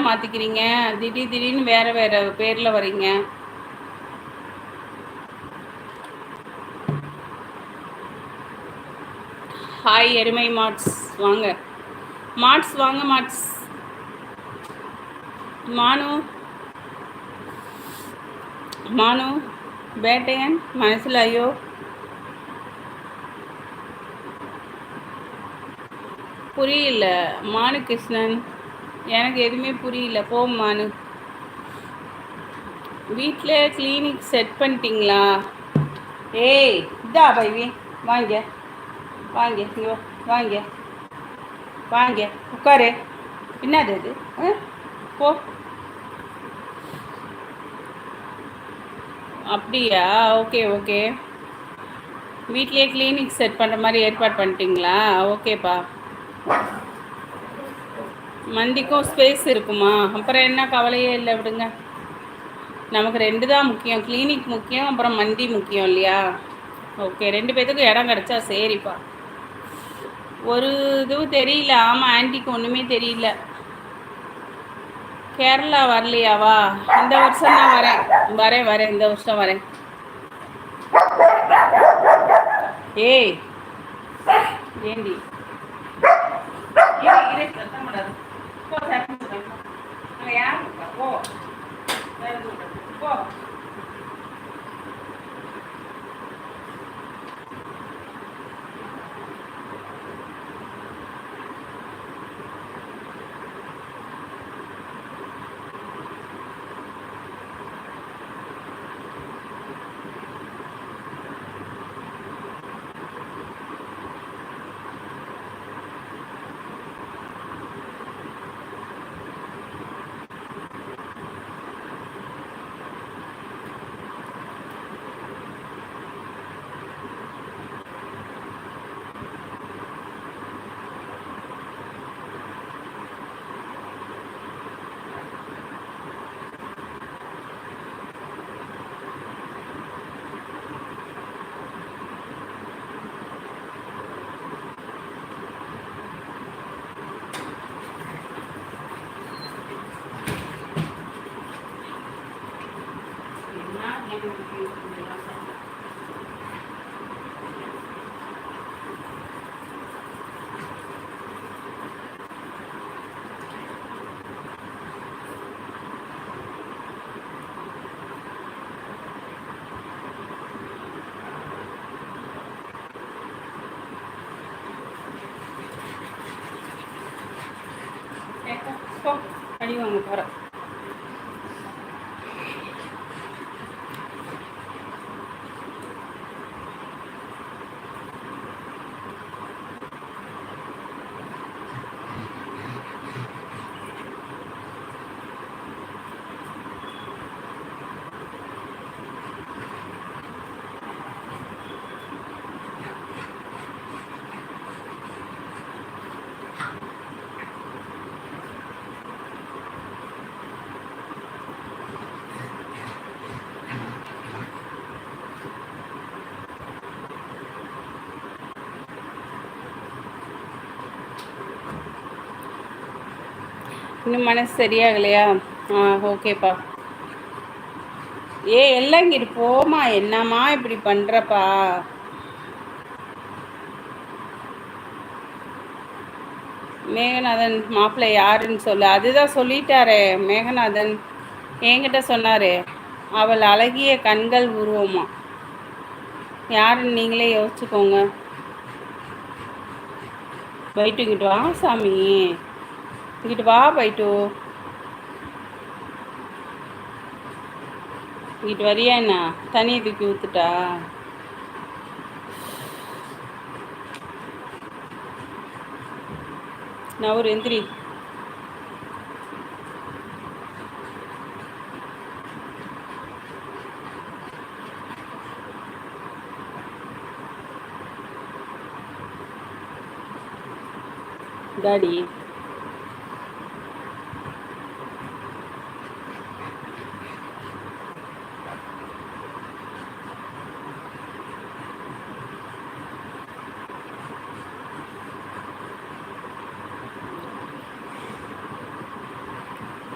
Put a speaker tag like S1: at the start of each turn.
S1: மாற்றிக்கிறீங்க? திடீர்னு வேறு வேறு பேரில் வரீங்க. ஹாய் எருமை மாட்ஸ் வாங்க. மாட்ஸ் வாங்க மாட்ஸ். மானு மானு வேட்டையன் மனசில் ஐயோ புரியல. மானு கிருஷ்ணன் எனக்கு எதுவுமே புரியல. போ மானு. வீட்டில் கிளினிக் செட் பண்ணிட்டீங்களா? ஏய் இதா பைவி வாங்க வாங்க இங்கே வாங்க வாங்க உட்காரு. என்னது அது? போ. அப்படியா? Okay okay. வீட்லேயே கிளினிக் செட் பண்ணுற மாதிரி ஏற்பாடு பண்ணிட்டீங்களா? ஓகேப்பா. மந்திக்கும் ஸ்பேஸ் இருக்குமா? அப்புறம் என்ன கவலையே இல்லை, விடுங்க. நமக்கு 2 தான் முக்கியம். கிளினிக் முக்கியம், அப்புறம் மந்தி முக்கியம் இல்லையா? ஓகே, 2 பேத்துக்கும் இடம் கிடச்சா சரிப்பா. ஒரு இதுவும் தெரியல. ஆமாம், ஆன்ட்டிக்கு ஒன்றுமே தெரியல. கேரளா வரலையாவா? இந்த வருஷம் தான் வரேன் இந்த வருஷம் வரேன். ஏய் ஏண்டி போ. அடி வாங்க போகிறேன். இன்னும் மனசு சரியாகலையா? ஓகேப்பா. எல்லாம் இங்கிட்டு போமா. என்னம்மா இப்படி பண்ணுறப்பா? மேகநாதன் மாப்பிள்ளை யாருன்னு சொல்லு. அதுதான் சொல்லிட்டாரே மேகநாதன், என்கிட்ட சொன்னார். அவள் அழகிய கண்கள் உருவமா. யாருன்னு நீங்களே யோசிச்சுக்கோங்க. பைட்டு இங்கிட்டு வா சாமி, இங்கிட்டு வா பைட்டு. இங்கிட்டு வரியா? என்ன தண்ணியை தூக்கி ஊற்றுட்டா? நான் ஒரு எந்திரி. டாடி